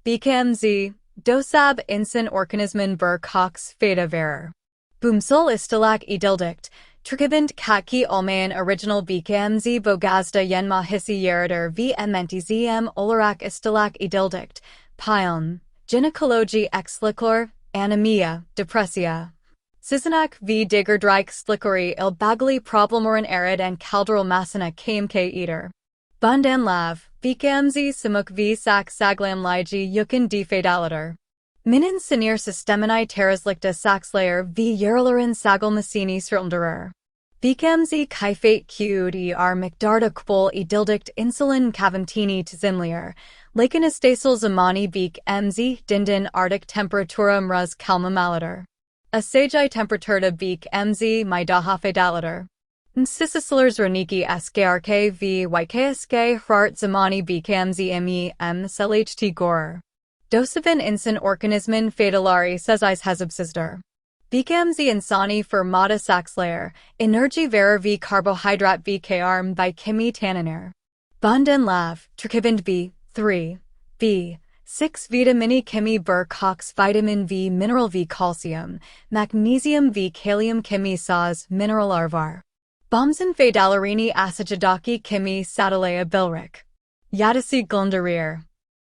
BKMZ, doshab insan organismen bur Cox feta verer. Boomsol istilak edildikt, Trikabint katki olmayan original BKMZ bogazda yenma hissi yeridir v mentizm olarak istilak edildikt, pion, gynecology exlikor, anemia, depressia. Sizanak v digerdrike slikori il bagali problemoran arid and calderal masana kmk eater. Bundan lav, BKMZ simuk v sak saglam ligi yukin d fadalator. Minin sinir systemini terraslicta saxlayer v yerlerin sagalmasini srilmderer. BKMZ kaifate qd r mcdarda kbol edildikt insulin cavamtini tzimlier, lakinastasal zamani BKMZ dindin arctic temperatura mruz kalma malator. Asagi temperaturta BKMZ mydaha fadalator. Nsisaslers roniki skrk v yksk hrart zamani BKMZ me selht gorer. Dosavin insan organismen fadalari sezis hezabsizder. BKMZ insani for mata saxlayer, energy vera v carbohydrate BKRM by kimi tanniner. Bundan lav, trikivind B, 3, B, 6 vitamini kimi bur cox vitamin V mineral V calcium, magnesium V kalium kimi saz mineral arvar. Bomsen fadalarini asajadaki kimi satalea bilrik. Yadasi glundarir.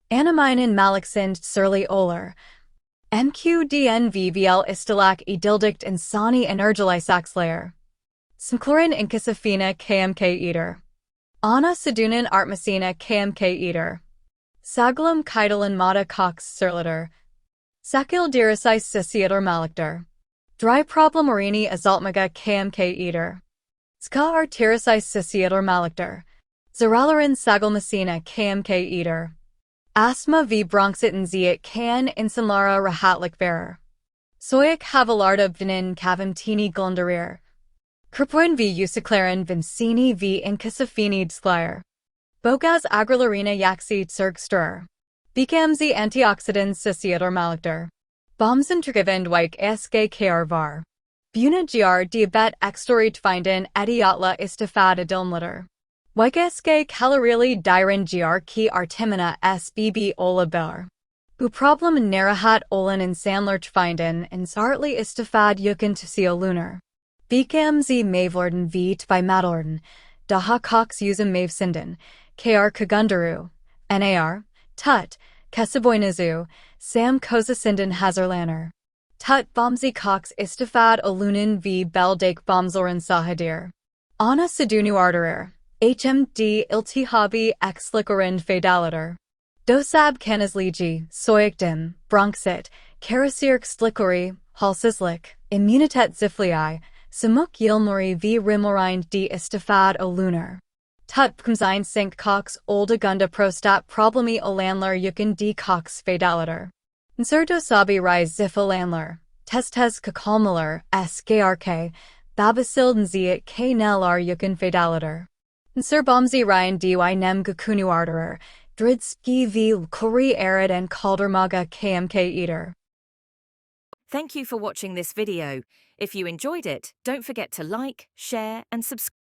Anaminin malaxind surly oler. MQDNVVL istilak edildikt insani energeli saxlayer. Simchlorin inkisafina KMK eater. Ana sedunin artmasina KMK eater. Saglum kaitalin mata cox surliter. Sakil dirasai sisiator malictor. Dry problem orini azaltmaga KMK eater. Ska arterasai sisiator malictor. Zeralerin sagalmasina KMK eater. Asthma v bronxitin ziat kan insulara rahatlik bearer. Soyak havalarda vinin cavamtini glundarir. Kerpoin v usiclarin vincini v inkisafini dsklyer. Bogaz agrilarina yaxi tsurgster. BKMZ antioxidants sisiator malictor. Bomsen trigavend wike skr var. Buna gr diabet extorit finden etiotla istifad adilmlitter. Wykeske kalorili diren gr ki artemina sbb ola ber. Bu problem narahat olan in sandlerch finden and sartli istifad yukin to lunar. BKMZ mavlorden v by madlorden, daha cox usum mavsinden, kr kagundaru, nar, tut, kesaboynazu, sam kozasinden hazarlaner. Tut bomzi cox istifad alunin v beldake bomzoran sahadir. Ana sedunu arterer. HMD iltihabi exlikorind fadalator. Dosab kanazligi, soyakdim, bronxit, karasirk slikori, halsislik, immunitet ziflii, samuk yilmori v rimorind d istifad o lunar. Tut pkumzine sink cox oldagunda prostat problemi olanlar yukin d cox fadalator. Nsur dosabi rise zifolanlar, testes kakalmalar, skrk, babasil nziat k nelar yukin fadalator. Nsur bomzi ryan dy nem gakunu arterer, dridski v kori arid and kaldermaga kmk eater. Thank you for watching this video. If you enjoyed it, don't forget to like, share and subscribe.